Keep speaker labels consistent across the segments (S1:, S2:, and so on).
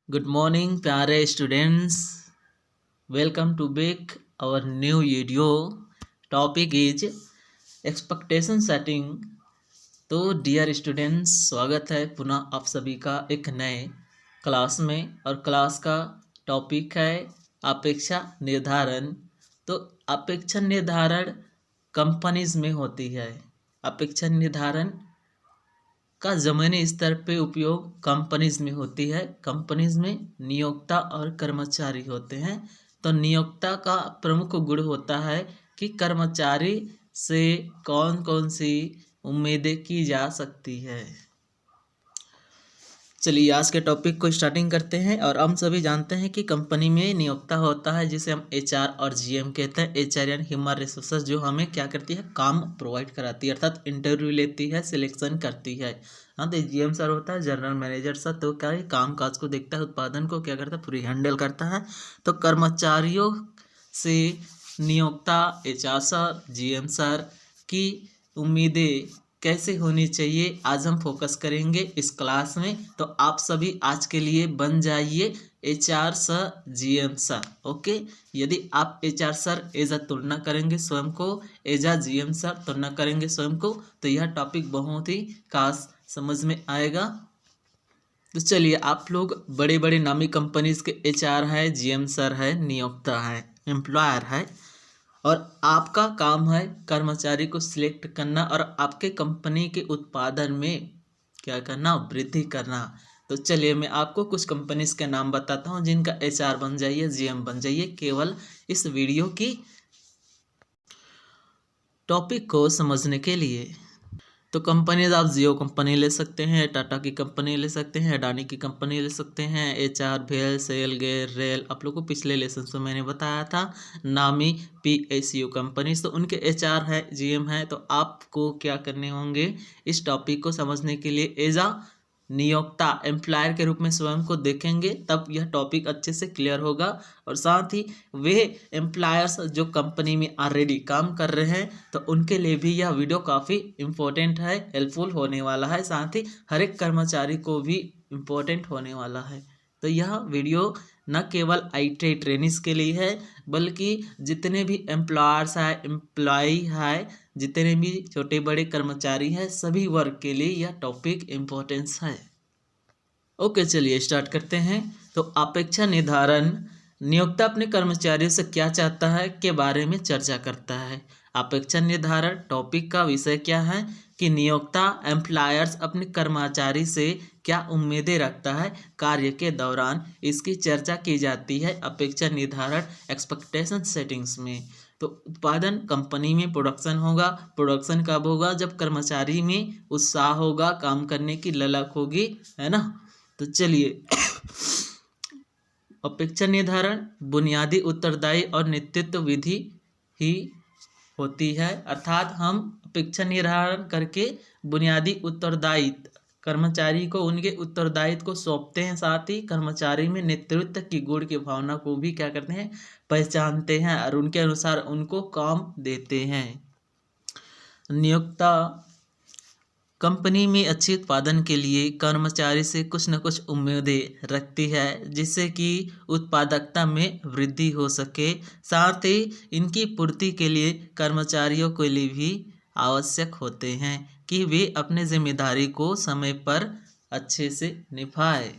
S1: Good morning, प्यारे students. Welcome to back our new video. Topic is expectation setting. तो dear students, स्वागत है पुनः आप सभी का एक नए क्लास में. और क्लास का टॉपिक है अपेक्षा निर्धारण. तो अपेक्षा निर्धारण कंपनीज में होती है. अपेक्षा निर्धारण का ज़मीनी स्तर पे उपयोग कंपनीज में होती है. कंपनीज में नियोक्ता और कर्मचारी होते हैं. तो नियोक्ता का प्रमुख गुण होता है कि कर्मचारी से कौन कौन सी उम्मीदें की जा सकती है. चलिए आज के टॉपिक को स्टार्टिंग करते हैं. और हम सभी जानते हैं कि कंपनी में नियोक्ता होता है जिसे हम एचआर और जीएम कहते हैं. एचआर यानी ह्यूमन रिसोर्सेज, जो हमें क्या करती है, काम प्रोवाइड कराती है, अर्थात इंटरव्यू लेती है, सिलेक्शन करती है. हाँ, तो जीएम सर होता है जनरल मैनेजर सर, तो क्या है, काम काज को देखता है, उत्पादन को क्या करता है, पूरी हैंडल करता है. तो कर्मचारियों से नियोक्ता एचआर सर, जीएम सर की उम्मीदें कैसे होनी चाहिए आज हम फोकस करेंगे इस क्लास में. तो आप सभी आज के लिए बन जाइए HR sir, GM sir. Okay, यदि आप एचआर सर एज अ तुलना करेंगे स्वयं को, एज अ जीएम सर तुलना करेंगे स्वयं को, तो यह टॉपिक बहुत ही खास समझ में आएगा. तो चलिए, आप लोग बड़े बड़े नामी कंपनीज के एचआर है, जीएम सर है, नियोक्ता है, एम्प्लॉयर है, और आपका काम है कर्मचारी को सिलेक्ट करना और आपके कंपनी के उत्पादन में क्या करना, वृद्धि करना. तो चलिए मैं आपको कुछ कंपनीज के नाम बताता हूं जिनका एचआर बन जाइए, जीएम बन जाइए, केवल इस वीडियो की टॉपिक को समझने के लिए. तो कंपनीज आप जियो कंपनी ले सकते हैं, टाटा की कंपनी ले सकते हैं, अडानी की कंपनी ले सकते हैं, एचआर, भेल, सेल, गेर, रेल. आप लोग को पिछले लेसन में मैंने बताया था नामी पीएसयू कंपनी, तो उनके एचआर है, जीएम है. तो आपको क्या करने होंगे, इस टॉपिक को समझने के लिए एज आ नियोक्ता, एम्प्लॉयर के रूप में स्वयं को देखेंगे, तब यह टॉपिक अच्छे से क्लियर होगा. और साथ ही वे एम्प्लॉयर्स जो कंपनी में ऑलरेडी काम कर रहे हैं, तो उनके लिए भी यह वीडियो काफ़ी इम्पोर्टेंट है, हेल्पफुल होने वाला है. साथ ही हर एक कर्मचारी को भी इम्पोर्टेंट होने वाला है. तो यह वीडियो न केवल आईटी ट्रेनिंग्स के लिए है, बल्कि जितने भी एम्प्लॉयर्स हैं, एम्प्लॉय है, जितने भी छोटे बड़े कर्मचारी हैं, सभी वर्ग के लिए यह टॉपिक इम्पोर्टेंस है. ओके, चलिए स्टार्ट करते हैं. तो अपेक्षा निर्धारण, नियोक्ता अपने कर्मचारियों से क्या चाहता है के बारे में चर्चा करता है. अपेक्षा निर्धारण टॉपिक का विषय क्या है कि नियोक्ता एम्प्लॉयर्स अपने कर्मचारी से क्या उम्मीदें रखता है कार्य के दौरान, इसकी चर्चा की जाती है अपेक्षा निर्धारण एक्सपेक्टेशन सेटिंग्स में. तो उत्पादन, कंपनी में प्रोडक्शन होगा. प्रोडक्शन कब होगा, जब कर्मचारी में उत्साह होगा, काम करने की ललक होगी, है ना. तो चलिए अपेक्षा निर्धारण बुनियादी उत्तरदायी और नेतृत्व विधि ही होती है. अर्थात हम अपेक्षा निर्धारण करके बुनियादी उत्तरदायित्व कर्मचारी को उनके उत्तरदायित्व को सौंपते हैं. साथ ही कर्मचारी में नेतृत्व की गुण की भावना को भी क्या करते हैं, पहचानते हैं, और उनके अनुसार उनको काम देते हैं. नियोक्ता कंपनी में अच्छे उत्पादन के लिए कर्मचारी से कुछ न कुछ उम्मीदें रखती है, जिससे कि उत्पादकता में वृद्धि हो सके. साथ ही इनकी पूर्ति के लिए कर्मचारियों के लिए भी आवश्यक होते हैं कि वे अपने जिम्मेदारी को समय पर अच्छे से निभाए.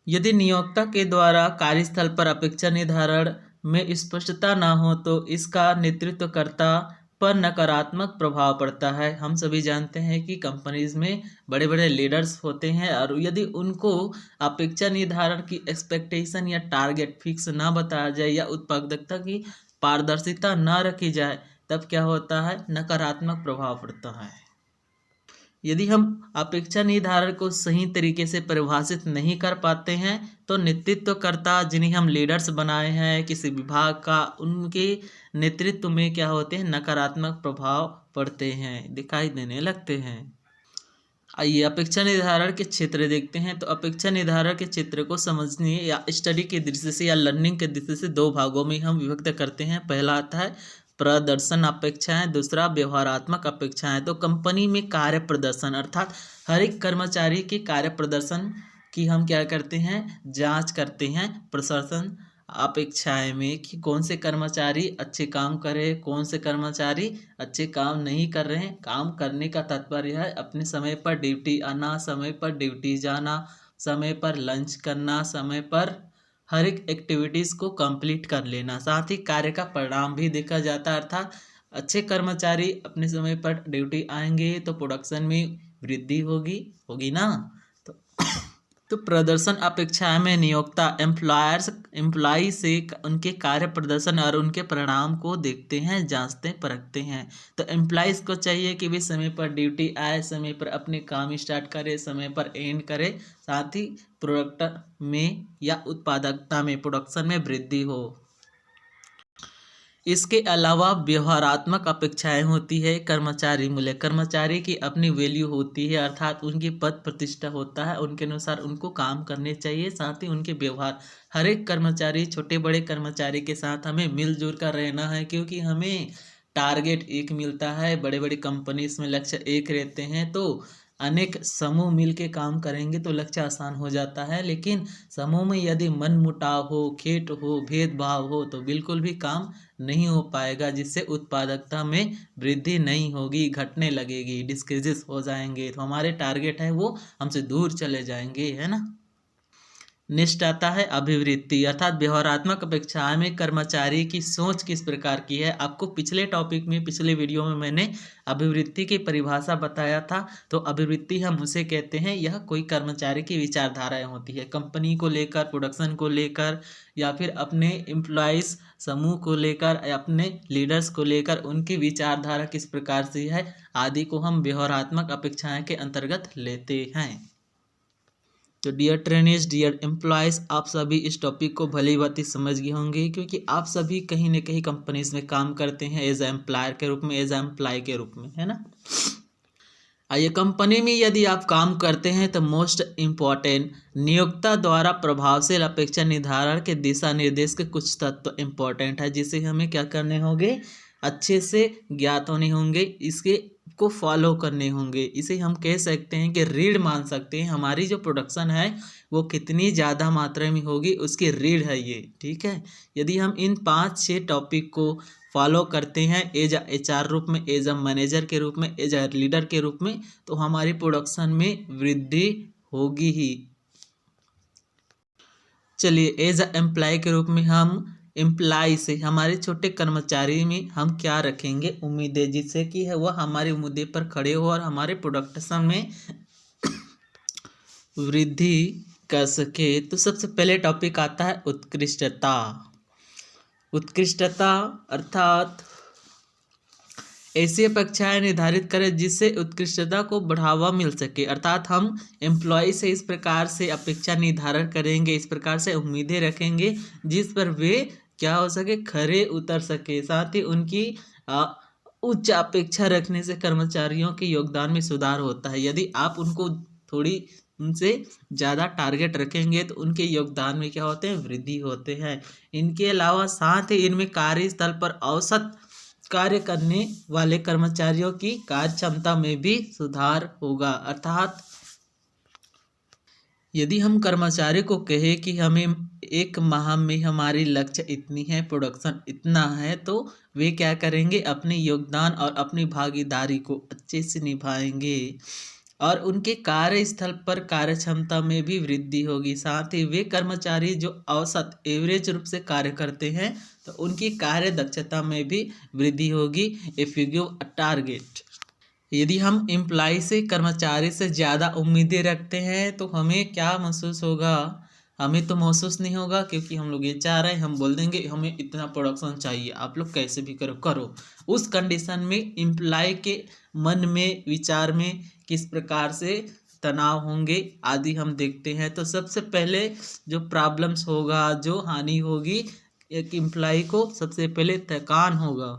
S1: यदि नियोक्ता के द्वारा कार्यस्थल पर अपेक्षा निर्धारण में स्पष्टता न हो, तो इसका नेतृत्वकर्ता पर नकारात्मक प्रभाव पड़ता है. हम सभी जानते हैं कि कंपनीज में बड़े बड़े लीडर्स होते हैं, और यदि उनको अपेक्षा निर्धारण की एक्सपेक्टेशन या टारगेट फिक्स ना बताया जाए या उत्पादकता की पारदर्शिता ना रखी जाए, तब क्या होता है, नकारात्मक प्रभाव पड़ता है. यदि हम अपेक्षा निर्धारण को सही तरीके से परिभाषित नहीं कर पाते हैं, तो नेतृत्वकर्ता, जिन्हें हम लीडर्स बनाए हैं किसी विभाग का, उनके नेतृत्व में क्या होते हैं, नकारात्मक प्रभाव पड़ते हैं, दिखाई देने लगते हैं. आइए अपेक्षा निर्धारण के क्षेत्र देखते हैं. तो अपेक्षा निर्धारण के क्षेत्र को समझने या स्टडी के दृष्टि से या लर्निंग के दृष्टि से दो भागों में हम विभक्त करते हैं. पहला आता है प्रदर्शन अपेक्षाएं, दूसरा व्यवहारात्मक अपेक्षाएं. तो कंपनी में कार्य प्रदर्शन, अर्थात हर एक कर्मचारी के कार्य प्रदर्शन कि हम क्या करते हैं, जांच करते हैं प्रदर्शन अपेक्षाएं में कि कौन से कर्मचारी अच्छे काम करे, कौन से कर्मचारी अच्छे काम नहीं कर रहे हैं। काम करने का तात्पर्य है अपने समय पर ड्यूटी आना, समय पर ड्यूटी जाना, समय पर लंच करना, समय पर हर एक एक्टिविटीज़ को कंप्लीट कर लेना। साथ ही कार्य का परिणाम भी देखा जाता है, अर्थात अच्छे कर्मचारी अपने समय पर ड्यूटी आएंगे तो प्रोडक्शन में वृद्धि होगी होगी ना। तो तो प्रदर्शन अपेक्षाएं में नियोक्ता एम्प्लॉय से उनके कार्य प्रदर्शन और उनके परिणाम को देखते हैं, जांचते परखते हैं। तो एम्प्लॉयज़ को चाहिए कि वे समय पर ड्यूटी आए, समय पर अपने काम स्टार्ट करे, समय पर एंड करे, साथ ही प्रोडक्ट में या उत्पादकता में, प्रोडक्शन में वृद्धि हो। इसके अलावा व्यवहारात्मक अपेक्षाएं होती है कर्मचारी मूल्य। कर्मचारी की अपनी वैल्यू होती है, अर्थात उनकी पद प्रतिष्ठा होता है, उनके अनुसार उनको काम करने चाहिए। साथ ही उनके व्यवहार, हर एक कर्मचारी, छोटे बड़े कर्मचारी के साथ हमें मिलजुल कर रहना है, क्योंकि हमें टारगेट एक मिलता है। बड़े बड़े कंपनीज में लक्ष्य एक रहते हैं, तो अनेक समूह मिल के काम करेंगे तो लक्ष्य आसान हो जाता है। लेकिन समूह में यदि मनमुटाव हो, खेट हो, भेदभाव हो तो बिल्कुल भी काम नहीं हो पाएगा, जिससे उत्पादकता में वृद्धि नहीं होगी, घटने लगेगी, डिस्क्रीजेस हो जाएंगे, तो हमारे टारगेट है वो हमसे दूर चले जाएंगे, है ना। नेक्स्ट आता है अभिवृत्ति, अर्थात व्यवहारात्मक अपेक्षाएं में कर्मचारी की सोच किस प्रकार की है। आपको पिछले टॉपिक में, पिछले वीडियो में मैंने अभिवृत्ति की परिभाषा बताया था। तो अभिवृत्ति हम उसे कहते हैं, यह कोई कर्मचारी की विचारधाराएं होती है, कंपनी को लेकर, प्रोडक्शन को लेकर, या फिर अपने एम्प्लॉयज़ समूह को लेकर, या अपने लीडर्स को लेकर उनकी विचारधारा किस प्रकार से है आदि को हम व्यवहारात्मक अपेक्षाएं के अंतर्गत लेते हैं। तो डियर ट्रेनीज, डियर एम्प्लॉयज़, आप सभी इस टॉपिक को भली भांति समझ गए होंगे, क्योंकि आप सभी कहीं न कहीं कंपनीज में काम करते हैं एज एम्प्लॉयर के रूप में, एज एम्प्लॉय के रूप में, है ना। आइए, कंपनी में यदि आप काम करते हैं तो मोस्ट इम्पॉर्टेंट नियोक्ता द्वारा प्रभावशील अपेक्षा निर्धारण के दिशा निर्देश के कुछ तत्व इम्पॉर्टेंट है, जिसे हमें क्या करने होंगे, अच्छे से ज्ञात होने होंगे, इसके को फॉलो करने होंगे। इसे हम कह सकते हैं कि रीढ़ मान सकते हैं, हमारी जो प्रोडक्शन है वो कितनी ज़्यादा मात्रा में होगी उसकी रीढ़ है ये, ठीक है। यदि हम इन 5-6 टॉपिक को फॉलो करते हैं एज HR रूप में, एज अ मैनेजर के रूप में, एज अ लीडर के रूप में, तो हमारी प्रोडक्शन में वृद्धि होगी ही। चलिए, एज अ एम्प्लॉय के रूप में हम एम्प्लॉय से, हमारे छोटे कर्मचारी में हम क्या रखेंगे, उम्मीदें, जिससे कि वह हमारी उम्मीदें पर खड़े हो और हमारे प्रोडक्शन में वृद्धि कर सके। तो सबसे पहले टॉपिक आता है उत्कृष्टता। उत्कृष्टता अर्थात ऐसी अपेक्षाएं निर्धारित करें जिससे उत्कृष्टता को बढ़ावा मिल सके, अर्थात हम एम्प्लॉय से इस प्रकार से अपेक्षा निर्धारण करेंगे, इस प्रकार से उम्मीदें रखेंगे जिस पर वे क्या हो सके, खरे उतर सके। साथ ही उनकी उच्च अपेक्षा रखने से कर्मचारियों के योगदान में सुधार होता है। यदि आप उनको थोड़ी उनसे ज़्यादा टारगेट रखेंगे तो उनके योगदान में क्या होते हैं, वृद्धि होते हैं। इनके अलावा साथ ही इनमें कार्यस्थल पर औसत कार्य करने वाले कर्मचारियों की कार्य क्षमता में भी सुधार होगा, अर्थात यदि हम कर्मचारी को कहें कि हमें एक माह में हमारी लक्ष्य इतनी है, प्रोडक्शन इतना है, तो वे क्या करेंगे, अपने योगदान और अपनी भागीदारी को अच्छे से निभाएंगे और उनके कार्यस्थल पर कार्य क्षमता में भी वृद्धि होगी। साथ ही वे कर्मचारी जो औसत एवरेज रूप से कार्य करते हैं तो उनकी कार्य दक्षता में भी वृद्धि होगी। If you give a target, यदि हम एम्प्लॉय से, कर्मचारी से ज़्यादा उम्मीदें रखते हैं तो हमें क्या महसूस होगा, हमें तो महसूस नहीं होगा, क्योंकि हम लोग ये चाह रहे हैं, हम बोल देंगे हमें इतना प्रोडक्शन चाहिए, आप लोग कैसे भी करो। उस कंडीशन में एम्प्लॉय के मन में, विचार में किस प्रकार से तनाव होंगे आदि हम देखते हैं। तो सबसे पहले जो प्रॉब्लम्स होगा, जो हानि होगी, एक एम्प्लॉय को सबसे पहले थकान होगा।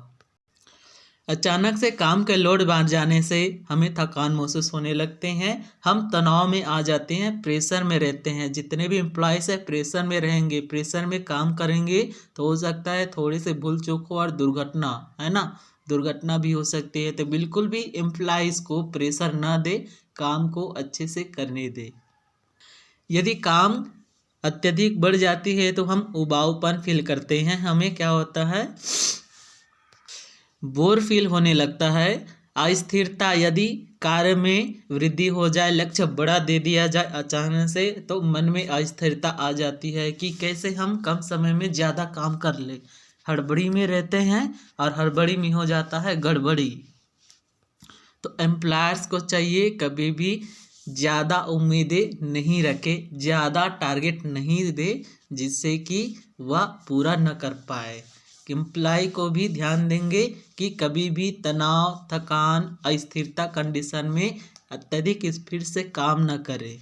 S1: अचानक से काम के लोड बढ़ जाने से हमें थकान महसूस होने लगते हैं, हम तनाव में आ जाते हैं, प्रेशर में रहते हैं। जितने भी एम्प्लॉयज़ है प्रेशर में रहेंगे, प्रेशर में काम करेंगे तो हो सकता है थोड़ी से भूल चूक हो और दुर्घटना, है ना, दुर्घटना भी हो सकती है। तो बिल्कुल भी एम्प्लॉयज़ को प्रेशर ना दे, काम को अच्छे से करने दे। यदि काम अत्यधिक बढ़ जाती है तो हम उबाऊपन फील करते हैं, हमें क्या होता है, बोर फील होने लगता है। अस्थिरता, यदि कार्य में वृद्धि हो जाए, लक्ष्य बड़ा दे दिया जाए अचानक से, तो मन में अस्थिरता आ जाती है कि कैसे हम कम समय में ज़्यादा काम कर ले। हड़बड़ी में रहते हैं और हड़बड़ी में हो जाता है गड़बड़ी। तो एम्प्लॉयर्स को चाहिए कभी भी ज़्यादा उम्मीदें नहीं रखे, ज़्यादा टारगेट नहीं दे जिससे कि वह पूरा न कर पाए। एम्प्लॉय को भी ध्यान देंगे कि कभी भी तनाव, थकान, अस्थिरता कंडीशन में अत्यधिक स्पीड से काम न करे।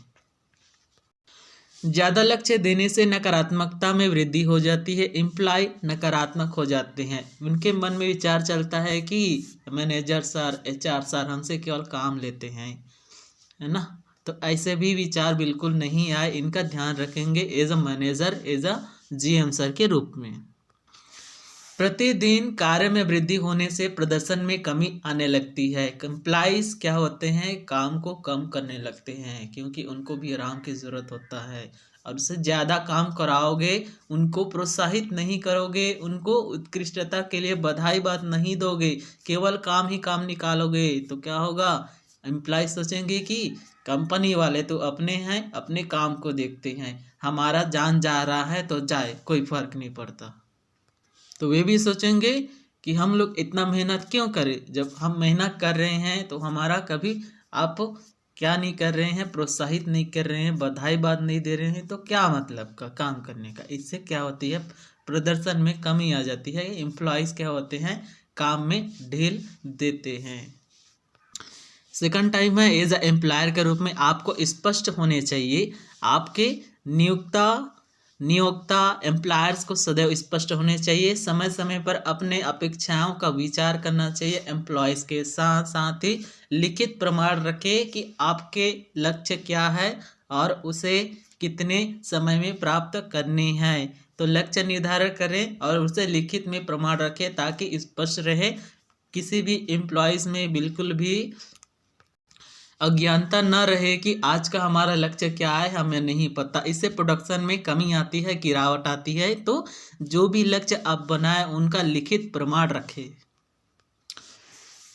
S1: ज़्यादा लक्ष्य देने से नकारात्मकता में वृद्धि हो जाती है, एम्प्लॉय नकारात्मक हो जाते हैं। उनके मन में विचार चलता है कि मैनेजर सर, HR सर हमसे केवल काम लेते हैं, है ना। तो ऐसे भी विचार बिल्कुल नहीं आए, इनका ध्यान रखेंगे as a manager, as a GM sir के रूप में। प्रतिदिन कार्य में वृद्धि होने से प्रदर्शन में कमी आने लगती है। एम्प्लॉइज क्या होते हैं, काम को कम करने लगते हैं क्योंकि उनको भी आराम की ज़रूरत होता है। और उससे ज़्यादा काम कराओगे, उनको प्रोत्साहित नहीं करोगे, उनको उत्कृष्टता के लिए बधाई बात नहीं दोगे, केवल काम ही काम निकालोगे, तो क्या होगा, एम्प्लॉय सोचेंगे कि कंपनी वाले तो अपने हैं, अपने काम को देखते हैं, हमारा जान जा रहा है तो जाए, कोई फर्क नहीं पड़ता। तो वे भी सोचेंगे कि हम लोग इतना मेहनत क्यों करें, जब हम मेहनत कर रहे हैं तो हमारा कभी आप क्या नहीं कर रहे हैं, प्रोत्साहित नहीं कर रहे हैं, बधाई बात नहीं दे रहे हैं, तो क्या मतलब का काम करने का। इससे क्या होती है, प्रदर्शन में कमी आ जाती है। एम्प्लॉयज़ क्या होते हैं, काम में ढील देते हैं। सेकंड टाइम है एज अ एम्प्लॉयर के रूप में आपको स्पष्ट होने चाहिए। आपके नियोक्ता एम्प्लॉयर्स को सदैव स्पष्ट होने चाहिए। समय समय पर अपने अपेक्षाओं का विचार करना चाहिए। एम्प्लॉयज़ के साथ साथ ही लिखित प्रमाण रखें कि आपके लक्ष्य क्या है और उसे कितने समय में प्राप्त करनी है। तो लक्ष्य निर्धारण करें और उसे लिखित में प्रमाण रखें ताकि स्पष्ट रहे। किसी भी एम्प्लॉयज़ में बिल्कुल भी अज्ञानता न रहे कि आज का हमारा लक्ष्य क्या है, हमें नहीं पता। इससे प्रोडक्शन में कमी आती है, गिरावट आती है। तो जो भी लक्ष्य आप बनाए उनका लिखित प्रमाण रखें।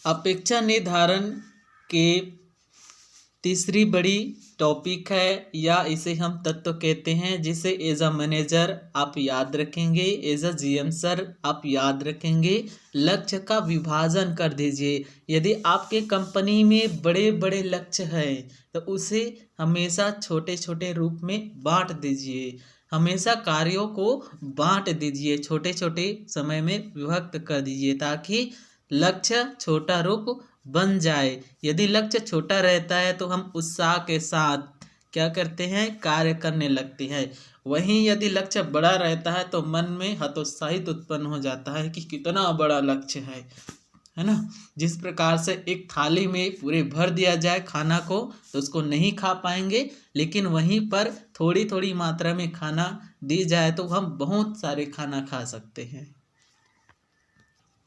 S1: अपेक्षा निर्धारण के तीसरी बड़ी टॉपिक है, या इसे हम तत्व कहते हैं, जिसे एज अ मैनेजर आप याद रखेंगे, एज अ GM सर आप याद रखेंगे। लक्ष्य का विभाजन कर दीजिए। यदि आपके कंपनी में बड़े बड़े लक्ष्य हैं तो उसे हमेशा छोटे छोटे रूप में बांट दीजिए। हमेशा कार्यों को बांट दीजिए, छोटे छोटे समय में विभक्त कर दीजिए ताकि लक्ष्य छोटा रूप बन जाए। यदि लक्ष्य छोटा रहता है तो हम उत्साह के साथ क्या करते हैं, कार्य करने लगते हैं। वहीं यदि लक्ष्य बड़ा रहता है तो मन में हतोत्साहित उत्पन्न हो जाता है कि कितना बड़ा लक्ष्य है ना। जिस प्रकार से एक थाली में पूरे भर दिया जाए खाना को तो उसको नहीं खा पाएंगे, लेकिन वहीं पर थोड़ी थोड़ी मात्रा में खाना दी जाए तो हम बहुत सारे खाना खा सकते हैं।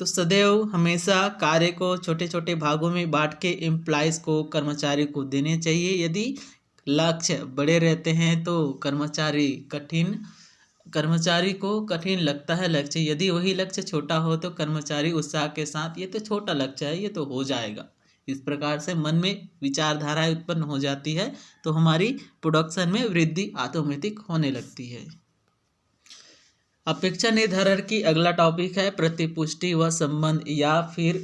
S1: तो सदैव हमेशा कार्य को छोटे छोटे भागों में बांट के एम्प्लॉयज़ को, कर्मचारी को देने चाहिए। यदि लक्ष्य बड़े रहते हैं तो कर्मचारी को कठिन लगता है लक्ष्य। यदि वही लक्ष्य छोटा हो तो कर्मचारी उत्साह के साथ ये तो छोटा लक्ष्य है, ये तो हो जाएगा, इस प्रकार से मन में विचारधाराएं उत्पन्न हो जाती है। तो हमारी प्रोडक्शन में वृद्धि ऑटोमेटिक होने लगती है। अपेक्षा निर्धारण की अगला टॉपिक है प्रतिपुष्टि व संबंध, या फिर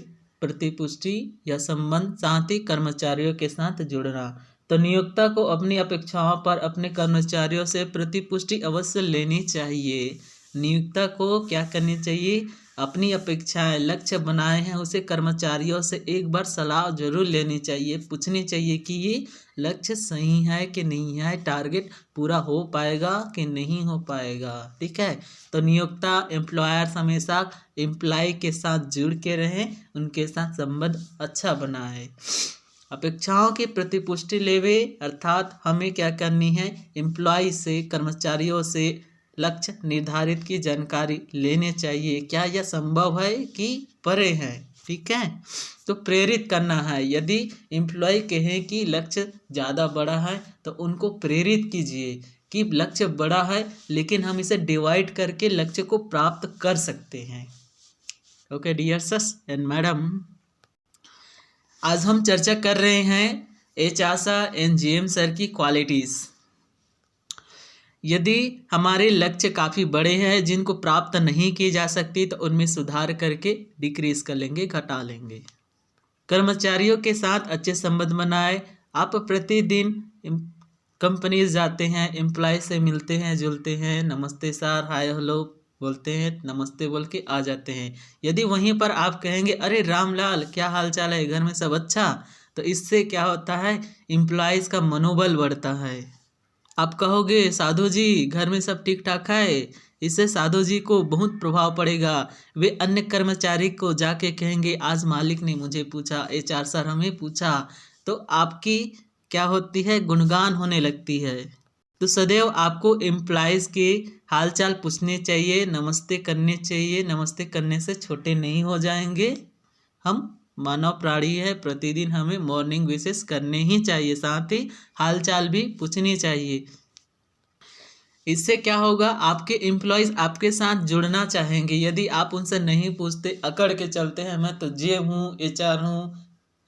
S1: प्रतिपुष्टि या संबंध साथ ही कर्मचारियों के साथ जुड़ना। तो नियोक्ता को अपनी अपेक्षाओं पर अपने कर्मचारियों से प्रतिपुष्टि अवश्य लेनी चाहिए। नियोक्ता को क्या करनी चाहिए, अपनी अपेक्षाएं, लक्ष्य बनाए हैं उसे कर्मचारियों से एक बार सलाह जरूर लेनी चाहिए, पूछनी चाहिए कि ये लक्ष्य सही है कि नहीं है, टारगेट पूरा हो पाएगा कि नहीं हो पाएगा। ठीक है, तो नियोक्ता एम्प्लॉयर्स हमेशा एम्प्लॉय के साथ जुड़ के रहें, उनके साथ संबंध अच्छा बनाए। अपेक्षाओं की प्रतिपुष्टि लेवे, अर्थात हमें क्या करनी है, एम्प्लॉय से, कर्मचारियों से लक्ष्य निर्धारित की जानकारी लेने चाहिए। क्या यह संभव है कि परे हैं, ठीक है। तो प्रेरित करना है, यदि एम्प्लॉय कहें कि लक्ष्य ज़्यादा बड़ा है तो उनको प्रेरित कीजिए कि लक्ष्य बड़ा है लेकिन हम इसे डिवाइड करके लक्ष्य को प्राप्त कर सकते हैं। Okay dear sir and madam, आज हम चर्चा कर रहे हैं HR sir and GM sir की क्वालिटीज़। यदि हमारे लक्ष्य काफ़ी बड़े हैं जिनको प्राप्त नहीं की जा सकती तो उनमें सुधार करके डिक्रीज कर लेंगे, घटा लेंगे। कर्मचारियों के साथ अच्छे संबंध बनाए। आप प्रतिदिन कंपनीज जाते हैं, एम्प्लॉय से मिलते हैं जुलते हैं, नमस्ते सर, हाय हेलो बोलते हैं, नमस्ते बोल के आ जाते हैं। यदि वहीं पर आप कहेंगे अरे रामलाल क्या हाल चाल है, घर में सब अच्छा, तो इससे क्या होता है, एम्प्लॉयज़ का मनोबल बढ़ता है। आप कहोगे साधु जी घर में सब ठीक ठाक है, इससे साधु जी को बहुत प्रभाव पड़ेगा। वे अन्य कर्मचारी को जाके कहेंगे आज मालिक ने मुझे पूछा, एचआर सर हमें पूछा, तो आपकी क्या होती है, गुणगान होने लगती है। तो सदैव आपको एम्प्लॉयज़ के हालचाल पूछने चाहिए, नमस्ते करने चाहिए। नमस्ते करने से छोटे नहीं हो जाएंगे। हम मानव प्राणी है, प्रतिदिन हमें मॉर्निंग विशेष करने ही चाहिए, साथ ही हालचाल भी पूछनी चाहिए। इससे क्या होगा, आपके एम्प्लॉयज़ आपके साथ जुड़ना चाहेंगे। यदि आप उनसे नहीं पूछते, अकड़ के चलते हैं मैं तो जे हूँ, एचआर हूँ,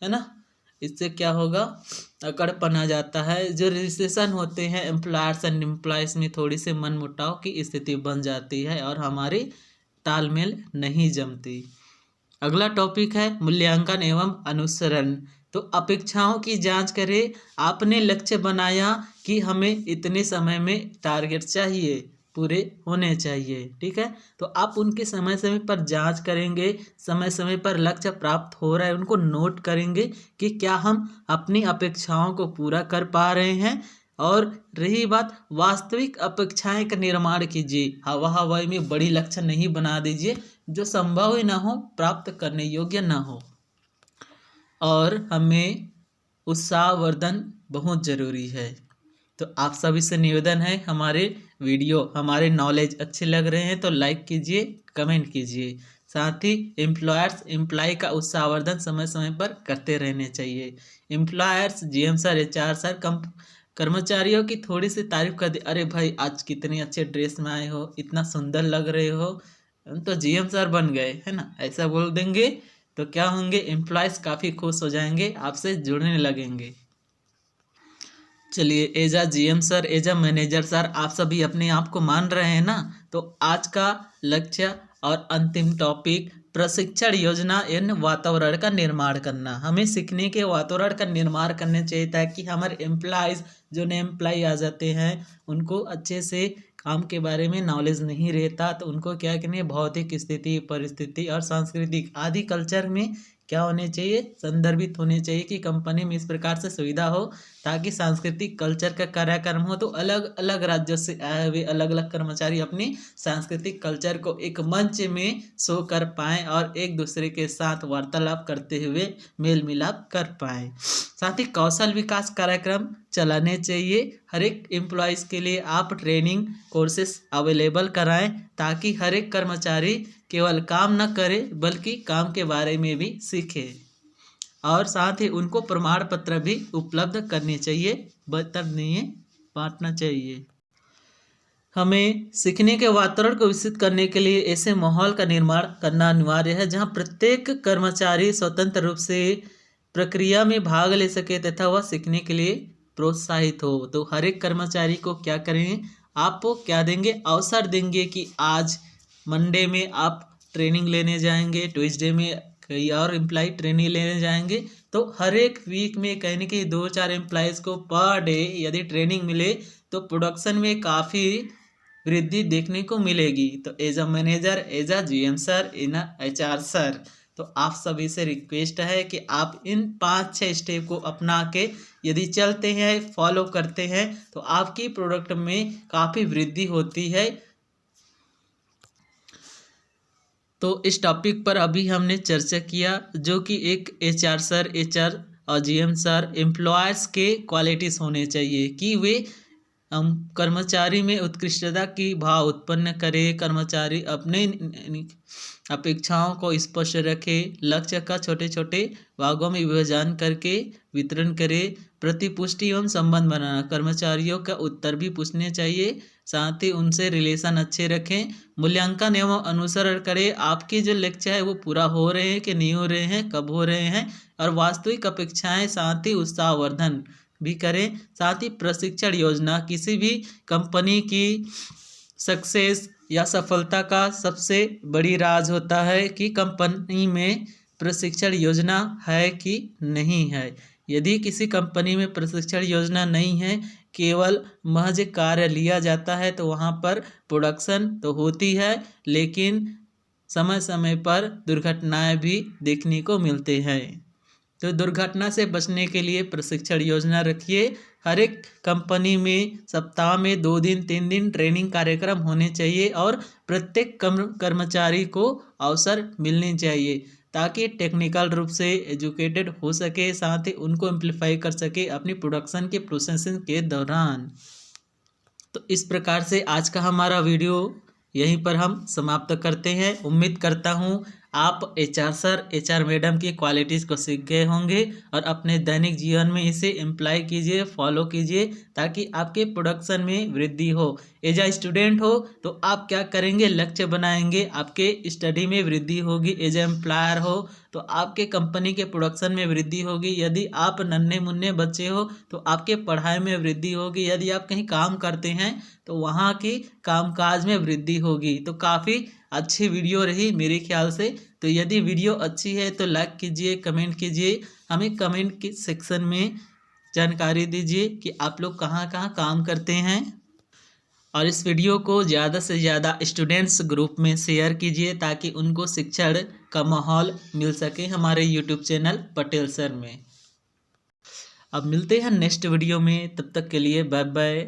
S1: है ना, इससे क्या होगा, अकड़पन आ जाता है। जो रिलेशन होते हैं एम्प्लॉयर्स एंड एम्प्लॉयज़ में, थोड़ी से मन मुटाव की स्थिति बन जाती है और हमारी तालमेल नहीं जमती। अगला टॉपिक है मूल्यांकन एवं अनुसरण। तो अपेक्षाओं की जांच करें। आपने लक्ष्य बनाया कि हमें इतने समय में टारगेट चाहिए, पूरे होने चाहिए, ठीक है, तो आप उनके समय समय पर जांच करेंगे, समय समय पर लक्ष्य प्राप्त हो रहा है उनको नोट करेंगे कि क्या हम अपनी अपेक्षाओं को पूरा कर पा रहे हैं। और रही बात, वास्तविक अपेक्षाएं का निर्माण कीजिए। हवाई में बड़ी लक्ष्य नहीं बना दीजिए जो संभव ही ना हो, प्राप्त करने योग्य ना हो। और हमें उत्साहवर्धन बहुत ज़रूरी है। तो आप सभी से निवेदन है, हमारे वीडियो हमारे नॉलेज अच्छे लग रहे हैं तो लाइक कीजिए, कमेंट कीजिए। साथ ही एम्प्लॉय का उत्साहवर्धन समय समय पर करते रहने चाहिए। Employers, GM sir, HR sir कर्मचारियों की थोड़ी सी तारीफ कर दे, अरे भाई आज कितने अच्छे ड्रेस में आए हो, इतना सुंदर लग रहे हो, तो जीएम सर बन गए, है ना, ऐसा बोल देंगे तो क्या होंगे, एम्प्लॉयज़ काफ़ी खुश हो जाएंगे, आपसे जुड़ने लगेंगे। चलिए, एज आ जीएम सर, एज आ मैनेजर सर, आप सभी अपने आप को मान रहे हैं ना। तो आज का लक्ष्य और अंतिम टॉपिक, प्रशिक्षण योजना एवं वातावरण का निर्माण करना। हमें सीखने के वातावरण का निर्माण करना चाहिए ताकि हमारे एम्प्लॉयज़, जो नए एम्प्लॉय आ जाते हैं, उनको अच्छे से काम के बारे में नॉलेज नहीं रहता, तो उनको क्या करनी, भौतिक स्थिति, परिस्थिति और सांस्कृतिक आदि कल्चर में क्या होने चाहिए, संदर्भित होने चाहिए कि कंपनी में इस प्रकार से सुविधा हो ताकि सांस्कृतिक कल्चर का कार्यक्रम हो। तो अलग अलग राज्यों से आए हुए अलग अलग कर्मचारी अपनी सांस्कृतिक कल्चर को एक मंच में शो कर पाएँ और एक दूसरे के साथ वार्तालाप करते हुए मेल मिलाप कर पाएँ। साथ ही कौशल विकास कार्यक्रम चलाने चाहिए। हर एक एम्प्लॉयज़ के लिए आप ट्रेनिंग कोर्सेस अवेलेबल कराएं ताकि हर एक कर्मचारी केवल काम न करे बल्कि काम के बारे में भी सीखे। और साथ ही उनको प्रमाण पत्र भी उपलब्ध करने चाहिए, बटने बांटना चाहिए। हमें सीखने के वातावरण को विकसित करने के लिए ऐसे माहौल का निर्माण करना अनिवार्य है जहां प्रत्येक कर्मचारी स्वतंत्र रूप से प्रक्रिया में भाग ले सके तथा वह सीखने के लिए प्रोत्साहित हो। तो हर एक कर्मचारी को क्या करेंगे, आप क्या देंगे, अवसर देंगे कि आज मंडे में आप ट्रेनिंग लेने जाएंगे, ट्यूसडे में कई और एम्प्लॉय ट्रेनिंग लेने जाएंगे। तो हर एक वीक में कहने के 2-4 एम्प्लॉयज़ को पर डे यदि ट्रेनिंग मिले तो प्रोडक्शन में काफ़ी वृद्धि देखने को मिलेगी। तो as a manager, as a GM sir, in HR sir, तो आप सभी से रिक्वेस्ट है कि आप इन 5-6 स्टेप को अपना के यदि चलते हैं, फॉलो करते हैं तो आपकी प्रोडक्ट में काफ़ी वृद्धि होती है। तो इस टॉपिक पर अभी हमने चर्चा किया जो कि एक एचआर सर और जीएम सर एम्प्लॉयर्स के क्वालिटीज़ होने चाहिए कि वे हम कर्मचारी में उत्कृष्टता की भाव उत्पन्न करें, कर्मचारी अपने अपेक्षाओं को स्पष्ट रखें, लक्ष्य का छोटे छोटे भागों में विभाजन करके वितरण करें, प्रतिपुष्टि एवं संबंध बनाना, कर्मचारियों का उत्तर भी पूछने चाहिए, साथ ही उनसे रिलेशन अच्छे रखें, मूल्यांकन एवं अनुसरण करें, आपके जो लक्ष्य है वो पूरा हो रहे हैं कि नहीं हो रहे हैं, कब हो रहे हैं, और वास्तविक अपेक्षाएं, साथ ही उत्साहवर्धन भी करें। साथ ही प्रशिक्षण योजना, किसी भी कंपनी की सक्सेस या सफलता का सबसे बड़ी राज होता है कि कंपनी में प्रशिक्षण योजना है कि नहीं है। यदि किसी कंपनी में प्रशिक्षण योजना नहीं है, केवल महज कार्य लिया जाता है, तो वहाँ पर प्रोडक्शन तो होती है, लेकिन समय समय पर दुर्घटनाएं भी देखने को मिलते हैं। तो दुर्घटना से बचने के लिए प्रशिक्षण योजना रखिए। हर एक कंपनी में सप्ताह में 2 दिन 3 दिन ट्रेनिंग कार्यक्रम होने चाहिए और प्रत्येक कर्मचारी को अवसर मिलने चाहिए, ताकि टेक्निकल रूप से एजुकेटेड हो सके, साथ ही उनको एम्प्लीफाई कर सके अपनी प्रोडक्शन के प्रोसेसिंग के दौरान। तो इस प्रकार से आज का हमारा वीडियो यहीं पर हम समाप्त करते हैं। उम्मीद करता हूँ आप एचआर सर, एचआर मैडम की क्वालिटीज़ को सीख गए होंगे और अपने दैनिक जीवन में इसे इम्प्लाई कीजिए, फॉलो कीजिए, ताकि आपके प्रोडक्शन में वृद्धि हो। एज अ स्टूडेंट हो तो आप क्या करेंगे, लक्ष्य बनाएंगे, आपके स्टडी में वृद्धि होगी। एज ए एम्प्लॉयर हो तो आपके कंपनी के प्रोडक्शन में वृद्धि होगी। यदि आप नन्हे मुन्ने बच्चे हो तो आपके पढ़ाई में वृद्धि होगी। यदि आप कहीं काम करते हैं तो वहाँ की कामकाज में वृद्धि होगी। तो काफ़ी अच्छी वीडियो रही मेरे ख्याल से। तो यदि वीडियो अच्छी है तो लाइक कीजिए, कमेंट कीजिए, हमें कमेंट के सेक्शन में जानकारी दीजिए कि आप लोग कहाँ कहाँ काम करते हैं, और इस वीडियो को ज़्यादा से ज़्यादा स्टूडेंट्स ग्रुप में शेयर कीजिए, ताकि उनको शिक्षण का माहौल मिल सके हमारे यूट्यूब चैनल पटेल सर में। अब मिलते हैं नेक्स्ट वीडियो में, तब तक के लिए bye bye,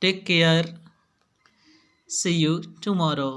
S1: take care, see you tomorrow.